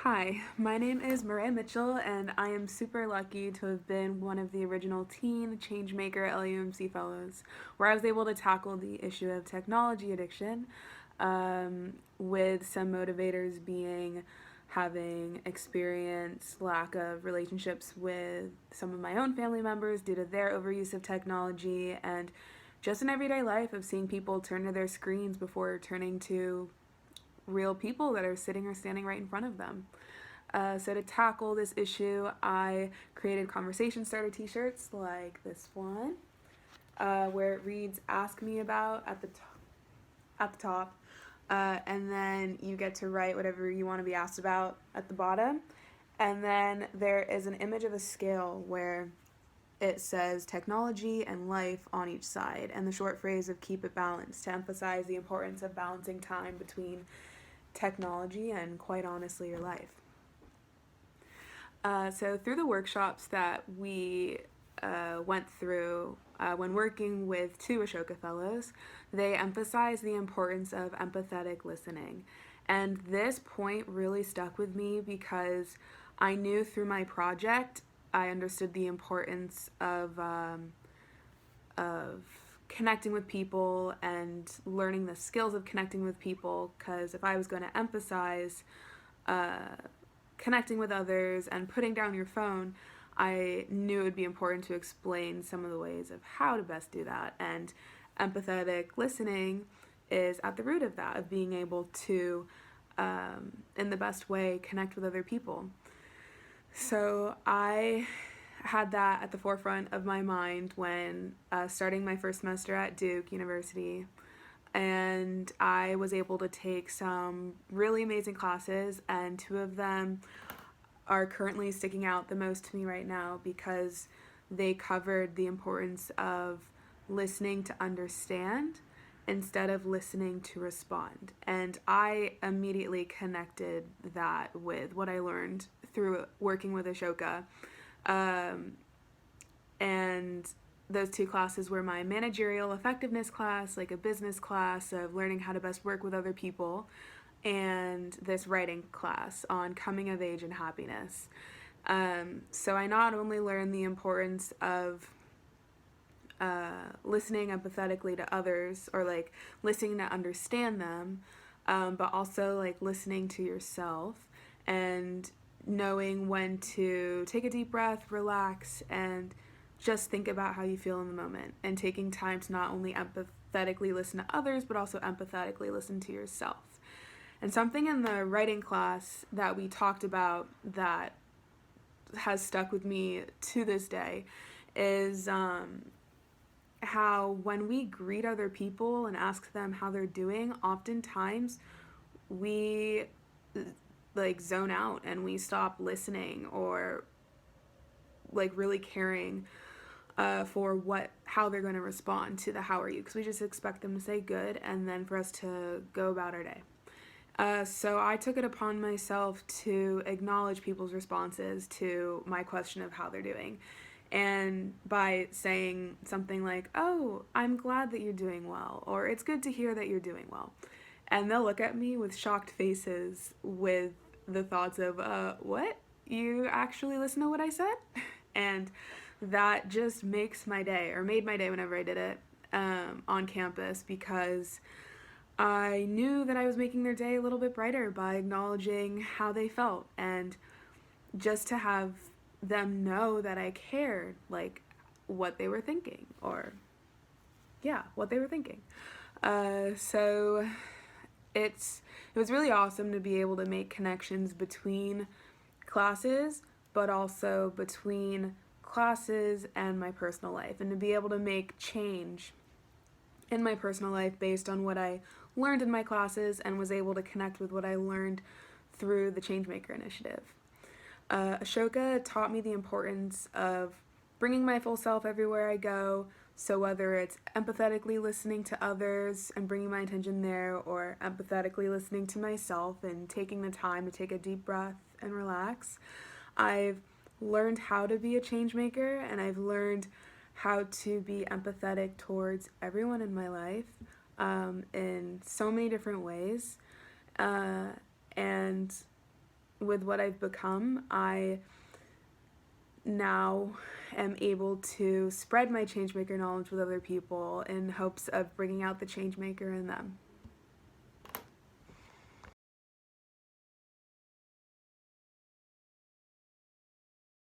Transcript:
Hi, my name is Moorea Mitchell, and I am super lucky to have been one of the original teen Changemaker LAUMC fellows, where I was able to tackle the issue of technology addiction, with some motivators being having experience lack of relationships with some of my own family members due to their overuse of technology, and just in everyday life of seeing people turn to their screens before turning to real people that are sitting or standing right in front of them. So to tackle this issue, I created conversation starter t-shirts like this one, where it reads "Ask Me About" at the top, and then you get to write whatever you want to be asked about at the bottom. And then there is an image of a scale where it says technology and life on each side, and the short phrase of "keep it balanced" to emphasize the importance of balancing time between technology and, quite honestly, your life. So through the workshops that we went through when working with two Ashoka Fellows, they emphasize the importance of empathetic listening. And this point really stuck with me because I knew through my project I understood the importance of connecting with people and learning the skills of connecting with people, because if I was going to emphasize connecting with others and putting down your phone, I knew it would be important to explain some of the ways of how to best do that. And empathetic listening is at the root of that, of being able to, in the best way, connect with other people. So I had that at the forefront of my mind when starting my first semester at Duke University, and I was able to take some really amazing classes, and two of them are currently sticking out the most to me right now because they covered the importance of listening to understand instead of listening to respond. And I immediately connected that with what I learned through working with Ashoka. And those two classes were my managerial effectiveness class, like a business class of learning how to best work with other people, and this writing class on coming of age and happiness. So I not only learned the importance of listening empathetically to others, or like listening to understand them, but also like listening to yourself and knowing when to take a deep breath, relax, and just think about how you feel in the moment, and taking time to not only empathetically listen to others, but also empathetically listen to yourself. And something in the writing class that we talked about that has stuck with me to this day is how when we greet other people and ask them how they're doing, oftentimes we like zone out and we stop listening or like really caring for how they're going to respond to the "how are you," because we just expect them to say good and then for us to go about our day. So I took it upon myself to acknowledge people's responses to my question of how they're doing. And by saying something like, "Oh, I'm glad that you're doing well," or "It's good to hear that you're doing well." And they'll look at me with shocked faces with the thoughts of, what? You actually listen to what I said? And that just makes my day, or made my day whenever I did it on campus, because I knew that I was making their day a little bit brighter by acknowledging how they felt, and just to have them know that I cared, like what they were thinking, or yeah, what they were thinking. So it was really awesome to be able to make connections between classes, but also between classes and my personal life, and to be able to make change in my personal life based on what I learned in my classes and was able to connect with what I learned through the Changemaker initiative. Ashoka taught me the importance of bringing my full self everywhere I go. So whether it's empathetically listening to others and bringing my attention there, or empathetically listening to myself and taking the time to take a deep breath and relax, I've learned how to be a change maker, and I've learned how to be empathetic towards everyone in my life in so many different ways. And with what I've become, I now am able to spread my changemaker knowledge with other people in hopes of bringing out the changemaker in them.